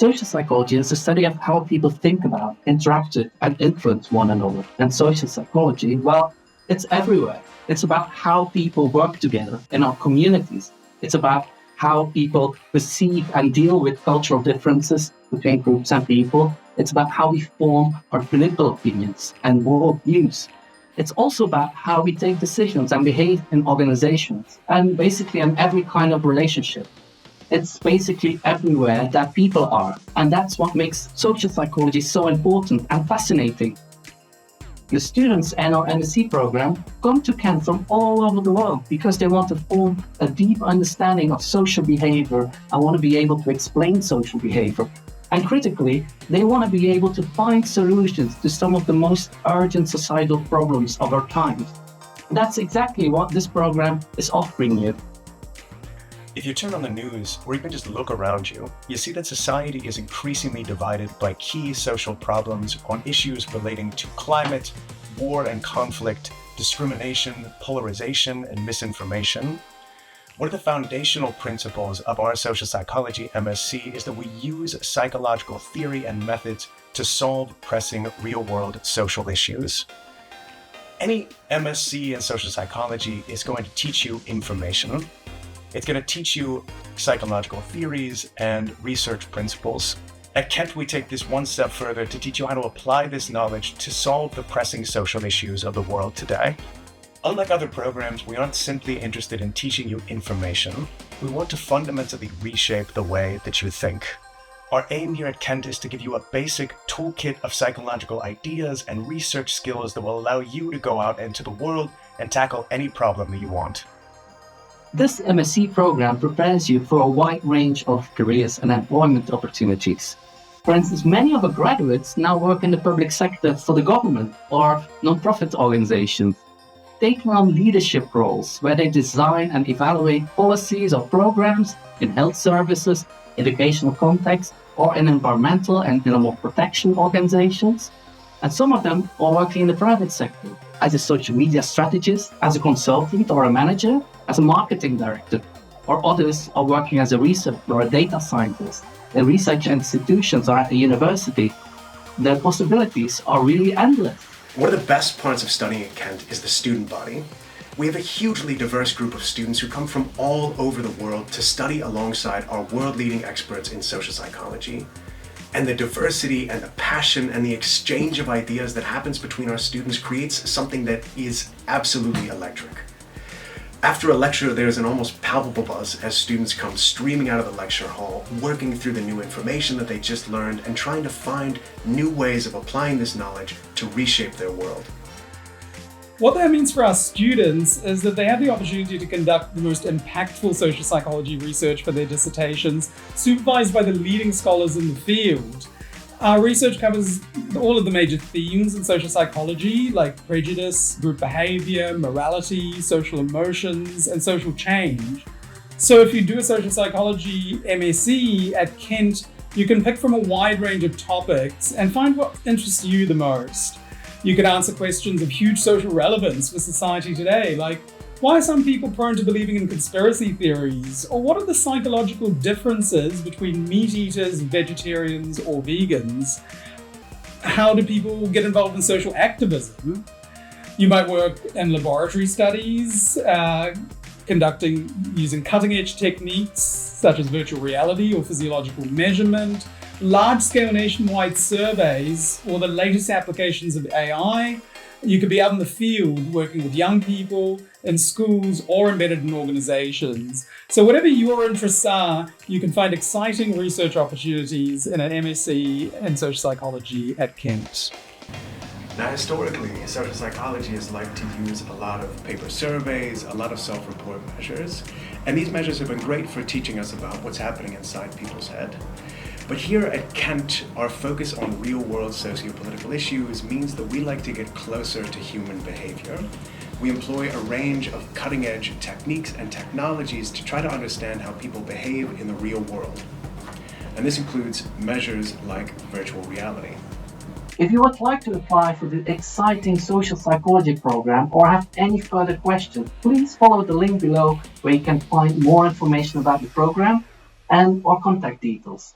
Social psychology is the study of how people think about, interact with, and influence one another. And social psychology, well, it's everywhere. It's about how people work together in our communities. It's about how people perceive and deal with cultural differences between groups and people. It's about how we form our political opinions and moral views. It's also about how we take decisions and behave in organizations and basically in every kind of relationship. It's basically everywhere that people are. And that's what makes social psychology so important and fascinating. The students in our MSc program come to Kent from all over the world because they want to form a deep understanding of social behavior and want to be able to explain social behavior. And critically, they want to be able to find solutions to some of the most urgent societal problems of our times. That's exactly what this program is offering you. If you turn on the news or even just look around you, you see that society is increasingly divided by key social problems on issues relating to climate, war and conflict, discrimination, polarization, and misinformation. One of the foundational principles of our social psychology MSc is that we use psychological theory and methods to solve pressing real-world social issues. Any MSc in social psychology is going to teach you information. It's going to teach you psychological theories and research principles. At Kent, we take this one step further to teach you how to apply this knowledge to solve the pressing social issues of the world today. Unlike other programs, we aren't simply interested in teaching you information. We want to fundamentally reshape the way that you think. Our aim here at Kent is to give you a basic toolkit of psychological ideas and research skills that will allow you to go out into the world and tackle any problem that you want. This MSc program prepares you for a wide range of careers and employment opportunities. For instance, many of our graduates now work in the public sector for the government or non-profit organizations, taking on leadership roles where they design and evaluate policies or programs in health services, educational contexts, or in environmental and animal protection organizations. And some of them are working in the private sector as a social media strategist, as a consultant or a manager, as a marketing director, or others are working as a researcher or a data scientist in research institutions or at a university. The possibilities are really endless. One of the best parts of studying at Kent is the student body. We have a hugely diverse group of students who come from all over the world to study alongside our world-leading experts in social psychology. And the diversity and the passion and the exchange of ideas that happens between our students creates something that is absolutely electric. After a lecture, there's an almost palpable buzz as students come streaming out of the lecture hall, working through the new information that they just learned and trying to find new ways of applying this knowledge to reshape their world. What that means for our students is that they have the opportunity to conduct the most impactful social psychology research for their dissertations, supervised by the leading scholars in the field. Our research covers all of the major themes in social psychology, like prejudice, group behavior, morality, social emotions, and social change. So if you do a social psychology MSc at Kent, you can pick from a wide range of topics and find what interests you the most. You can answer questions of huge social relevance for society today, like why are some people prone to believing in conspiracy theories? Or what are the psychological differences between meat eaters, vegetarians, or vegans? How do people get involved in social activism? You might work in laboratory studies, using cutting-edge techniques such as virtual reality or physiological measurement, large-scale nationwide surveys, or the latest applications of AI. You could be out in the field working with young people, in schools, or embedded in organizations. So whatever your interests are, you can find exciting research opportunities in an MSc in social psychology at Kent. Now, historically, social psychology has liked to use a lot of paper surveys, a lot of self-report measures, and these measures have been great for teaching us about what's happening inside people's head. But here at Kent, our focus on real-world socio-political issues means that we like to get closer to human behavior. We employ a range of cutting-edge techniques and technologies to try to understand how people behave in the real world. And this includes measures like virtual reality. If you would like to apply for the exciting social psychology program or have any further questions, please follow the link below where you can find more information about the program and our contact details.